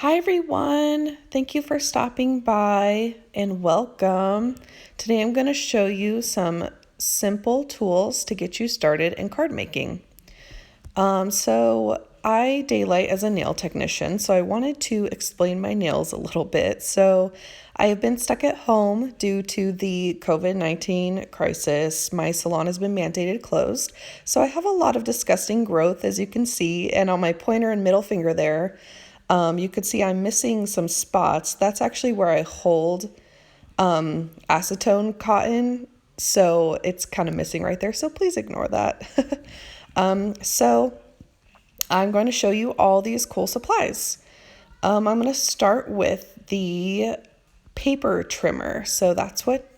Hi everyone, thank you for stopping by and welcome. Today I'm going to show you some simple tools to get you started in card making. So I daylight as a nail technician, so I wanted to explain my nails a little bit. So I have been stuck at home due to the COVID-19 crisis. My salon has been mandated closed, so I have a lot of disgusting growth, as you can see, and on my pointer and middle finger there, you could see I'm missing some spots. That's actually where I hold acetone cotton, so it's kind of missing right there, so please ignore that. So I'm going to show you all these cool supplies. I'm going to start with the paper trimmer. So that's what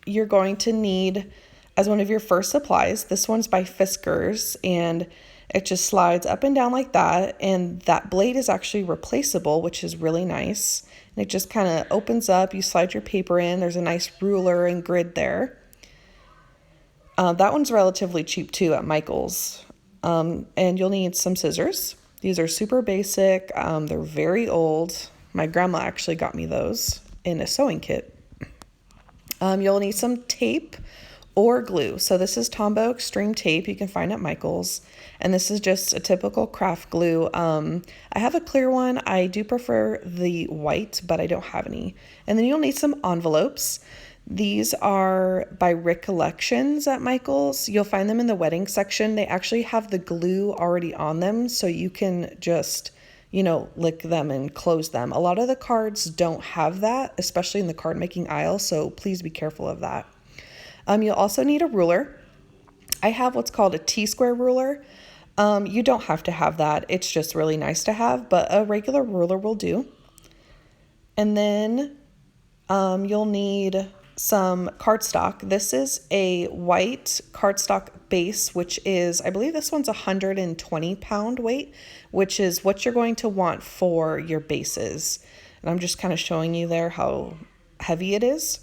you're going to need as one of your first supplies. This one's by Fiskars, and it just slides up and down like that, and that blade is actually replaceable, which is really nice. And it just kind of opens up, you slide your paper in, there's a nice ruler and grid there. That one's relatively cheap too at Michael's. And you'll need some scissors. These are super basic, they're very old. My grandma actually got me those in a sewing kit. You'll need some tape or glue. So this is Tombow Extreme Tape you can find at Michael's. And this is just a typical craft glue. I have a clear one. I do prefer the white, but I don't have any. And then you'll need some envelopes. These are by Recollections at Michael's. You'll find them in the wedding section. They actually have the glue already on them, so you can just lick them and close them. A lot of the cards don't have that, especially in the card making aisle, so please be careful of that. You'll also need a ruler. I have what's called a T-square ruler. You don't have to have that. It's just really nice to have, but a regular ruler will do. And then you'll need some cardstock. This is a white cardstock base, which is, I believe this one's 120 pound weight, which is what you're going to want for your bases. And I'm just kind of showing you there how heavy it is.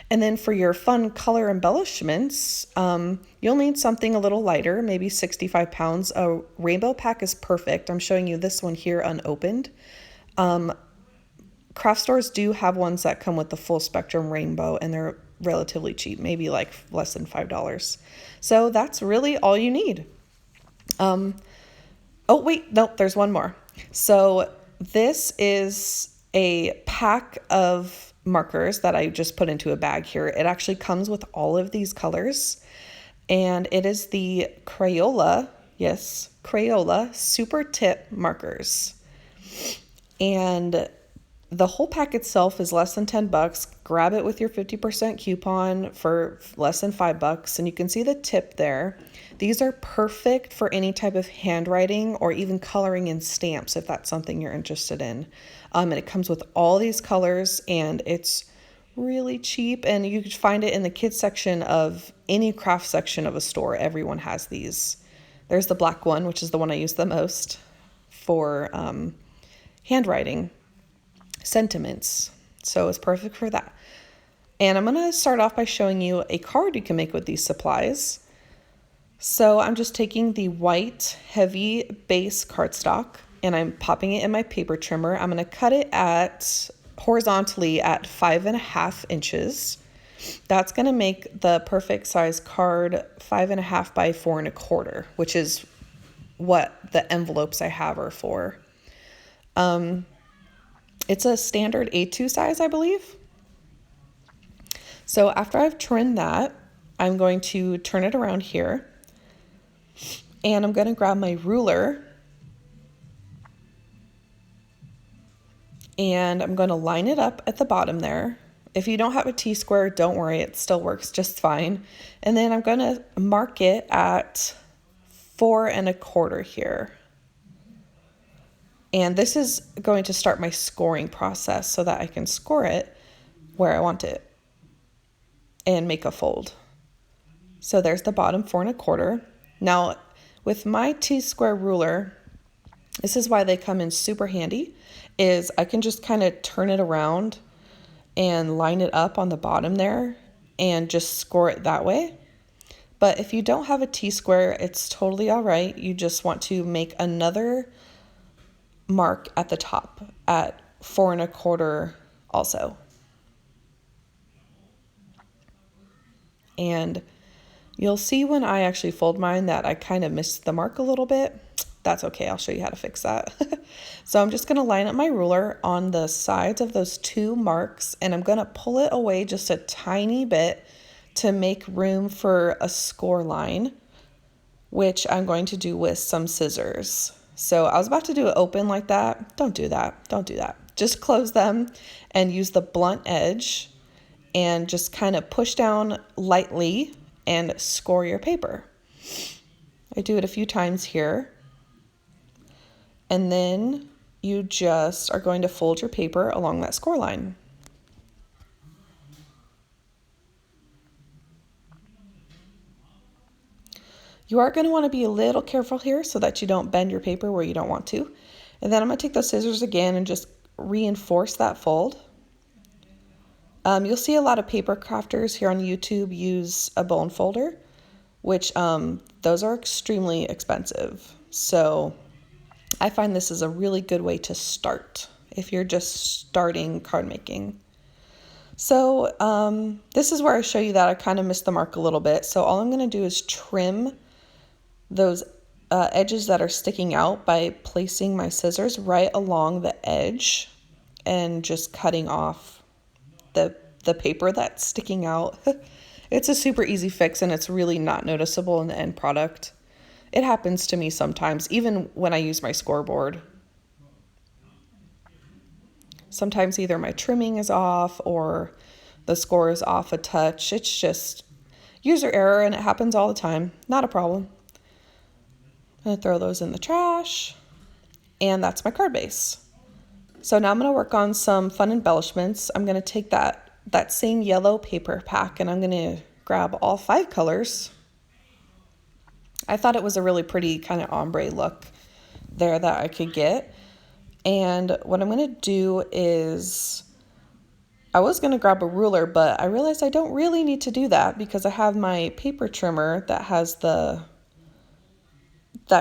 And then for your fun color embellishments, you'll need something a little lighter, maybe 65 pounds. A rainbow pack is perfect. I'm showing you this one here unopened. Craft stores do have ones that come with the full spectrum rainbow, and they're relatively cheap, maybe like less than $5. So that's really all you need. Oh wait, no, there's one more. So this is a pack of markers that I just put into a bag here. It actually comes with all of these colors, and it is the Crayola SuperTip markers. And the whole pack itself is less than $10. Grab it with your 50% coupon for less than $5, and you can see the tip there. These are perfect for any type of handwriting or even coloring in stamps if that's something you're interested in. And it comes with all these colors, and it's really cheap, and you can find it in the kids section of any craft section of a store. Everyone has these. There's the black one, which is the one I use the most for handwriting sentiments, so it's perfect for that. And I'm going to start off by showing you a card you can make with these supplies. So I'm just taking the white heavy base cardstock, and I'm popping it in my paper trimmer. I'm going to cut it at horizontally at 5.5 inches. That's going to make the perfect size card 5.5 by 4.25, which is what the envelopes I have are for. It's a standard A2 size, I believe. So after I've trimmed that, I'm going to turn it around here, and I'm going to grab my ruler, and I'm going to line it up at the bottom there. If you don't have a T-square, don't worry, it still works just fine. And then I'm going to mark it at 4.25 here. And this is going to start my scoring process so that I can score it where I want it and make a fold. So there's the bottom 4.25. Now with my T-square ruler, this is why they come in super handy, is I can just kind of turn it around and line it up on the bottom there and just score it that way. But if you don't have a T-square, it's totally all right. You just want to make another mark at the top at 4 1/4 also. And you'll see when I actually fold mine that I kind of missed the mark a little bit. That's okay, I'll show you how to fix that. So I'm just gonna line up my ruler on the sides of those 2 marks, and I'm gonna pull it away just a tiny bit to make room for a score line, which I'm going to do with some scissors. So I was about to do it open like that. Don't do that, don't do that. Just close them and use the blunt edge and just kind of push down lightly and score your paper. I do it a few times here. And then you just are going to fold your paper along that score line. You are going to want to be a little careful here so that you don't bend your paper where you don't want to. And then I'm going to take those scissors again and just reinforce that fold. You'll see a lot of paper crafters here on YouTube use a bone folder, which those are extremely expensive. So I find this is a really good way to start if you're just starting card making. So this is where I show you that I kind of missed the mark a little bit. So all I'm going to do is trim those edges that are sticking out by placing my scissors right along the edge and just cutting off the paper that's sticking out. It's a super easy fix and it's really not noticeable in the end product. It happens to me sometimes, even when I use my scoreboard. Sometimes either my trimming is off or the score is off a touch. It's just user error and it happens all the time. Not a problem. I'm going to throw those in the trash. And that's my card base. So now I'm going to work on some fun embellishments. I'm going to take that same yellow paper pack and I'm going to grab all 5 colors. I thought it was a really pretty kind of ombre look there that I could get. And what I'm going to do is, I was going to grab a ruler, but I realized I don't really need to do that because I have my paper trimmer that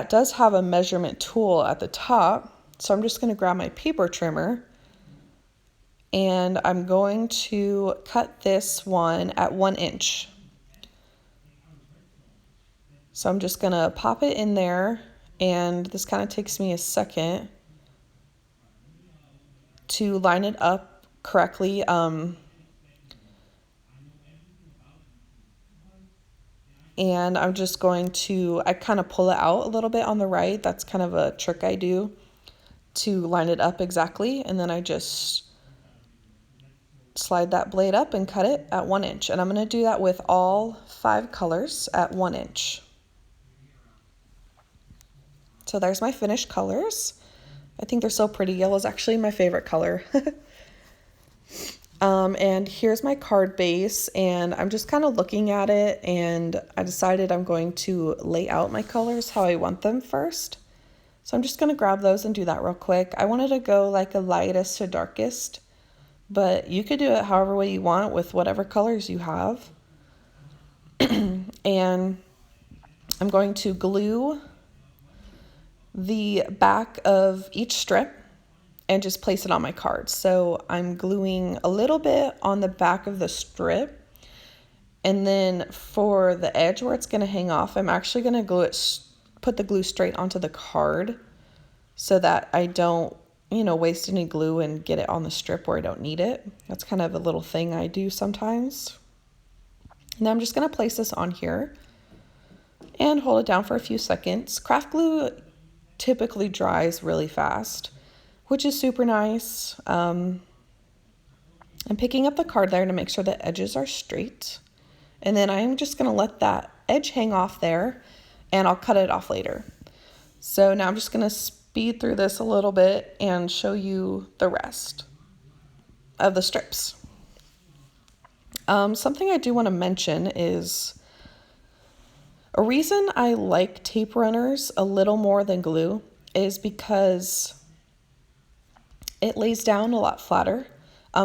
does have a measurement tool at the top. So I'm just going to grab my paper trimmer and I'm going to cut this one at 1 inch. So I'm just going to pop it in there, and this kind of takes me a second to line it up correctly. And I'm just going to, I kind of pull it out a little bit on the right. That's kind of a trick I do to line it up exactly. And then I just slide that blade up and cut it at 1 inch. And I'm going to do that with all 5 colors at 1 inch. So there's my finished colors. I think they're so pretty. Yellow is actually my favorite color. And here's my card base, and I'm just kind of looking at it, and I decided I'm going to lay out my colors how I want them first. So I'm just going to grab those and do that real quick. I wanted to go like a lightest to darkest, but you could do it however way you want with whatever colors you have. And I'm going to glue the back of each strip and just place it on my card. So I'm gluing a little bit on the back of the strip, and then for the edge where it's going to hang off, I'm actually going to put the glue straight onto the card so that I don't, waste any glue and get it on the strip where I don't need it. That's kind of a little thing I do sometimes. Now I'm just going to place this on here and hold it down for a few seconds. Craft glue typically dries really fast, which is super nice. I'm picking up the card there to make sure the edges are straight. And then I'm just going to let that edge hang off there, and I'll cut it off later. So now I'm just going to speed through this a little bit and show you the rest of the strips. Something I do want to mention is a reason I like tape runners a little more than glue is because it lays down a lot flatter.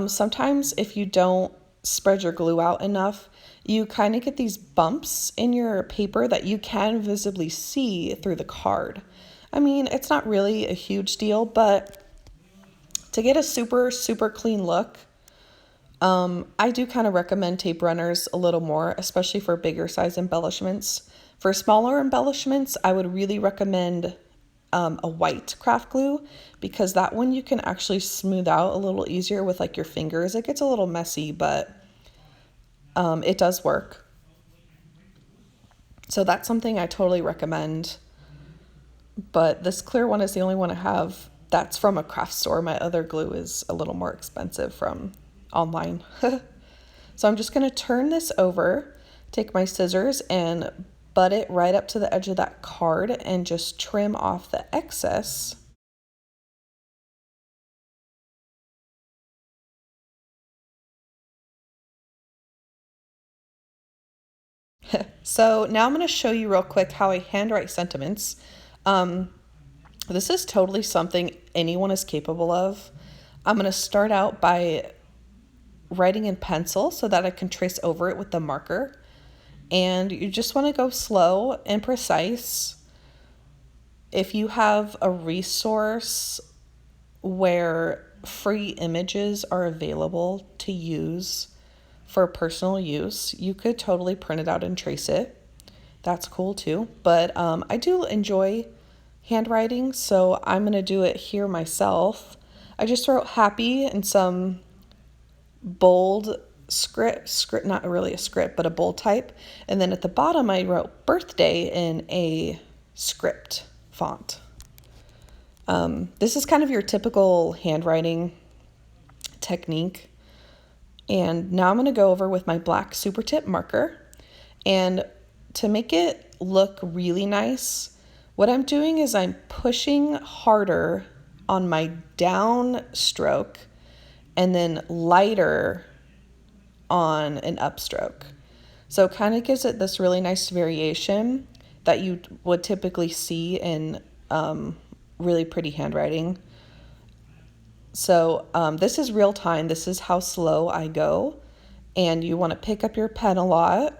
Sometimes if you don't spread your glue out enough, you kind of get these bumps in your paper that you can visibly see through the card. I mean, it's not really a huge deal, but to get a super clean look, I do kind of recommend tape runners a little more, especially for bigger size embellishments. For smaller embellishments, I would really recommend a white craft glue, because that one you can actually smooth out a little easier with like your fingers. It gets a little messy, but it does work. So that's something I totally recommend. But this clear one is the only one I have that's from a craft store. My other glue is a little more expensive from online. So I'm just going to turn this over, take my scissors and butt it right up to the edge of that card and just trim off the excess. So now I'm going to show you real quick how I handwrite sentiments. This is totally something anyone is capable of. I'm going to start out by writing in pencil so that I can trace over it with the marker. And you just want to go slow and precise. If you have a resource where free images are available to use for personal use, you could totally print it out and trace it. That's cool too. But I do enjoy handwriting, so I'm going to do it here myself. I just wrote happy in some bold script, not really a script, but a bold type. And then at the bottom, I wrote birthday in a script font. This is kind of your typical handwriting technique. And now I'm going to go over with my black super tip marker. And to make it look really nice, what I'm doing is I'm pushing harder on my down stroke and then lighter on an upstroke. So it kind of gives it this really nice variation that you would typically see in really pretty handwriting. So this is real time. This is how slow I go. And you want to pick up your pen a lot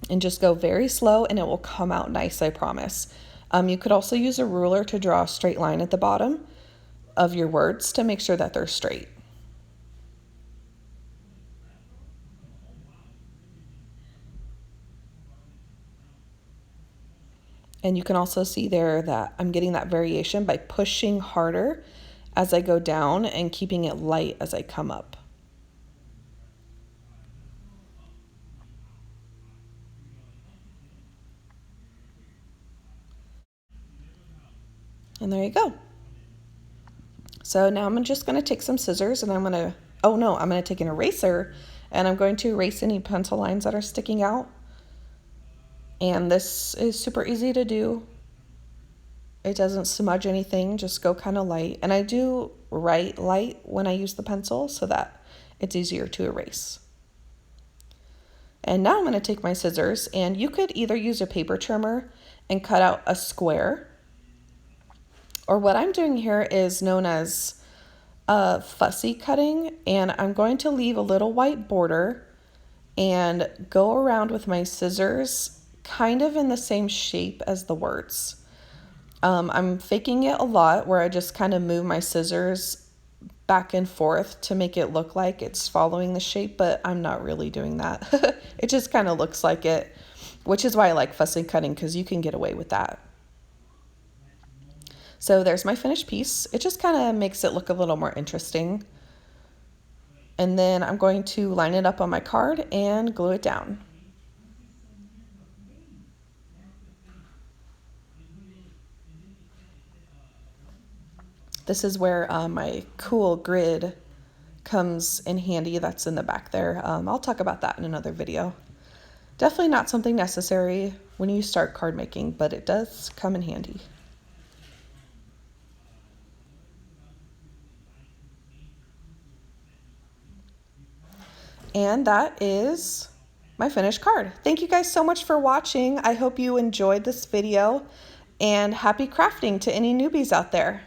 and just go very slow, and it will come out nice, I promise. You could also use a ruler to draw a straight line at the bottom of your words to make sure that they're straight. And you can also see there that I'm getting that variation by pushing harder as I go down and keeping it light as I come up. And there you go. So now I'm just going to take some scissors and I'm going to take an eraser and I'm going to erase any pencil lines that are sticking out. And this is super easy to do. It doesn't smudge anything, just go kind of light. And I do write light when I use the pencil so that it's easier to erase. And now I'm going to take my scissors, and you could either use a paper trimmer and cut out a square, or what I'm doing here is known as fussy cutting, and I'm going to leave a little white border and go around with my scissors kind of in the same shape as the words. I'm faking it a lot where I just kind of move my scissors back and forth to make it look like it's following the shape, but I'm not really doing that. It just kind of looks like it, which is why I like fussy cutting, because you can get away with that. So there's my finished piece. It just kind of makes it look a little more interesting. And then I'm going to line it up on my card and glue it down. This is where my cool grid comes in handy. That's in the back there. I'll talk about that in another video. Definitely not something necessary when you start card making, but it does come in handy. And that is my finished card. Thank you guys so much for watching. I hope you enjoyed this video, and happy crafting to any newbies out there.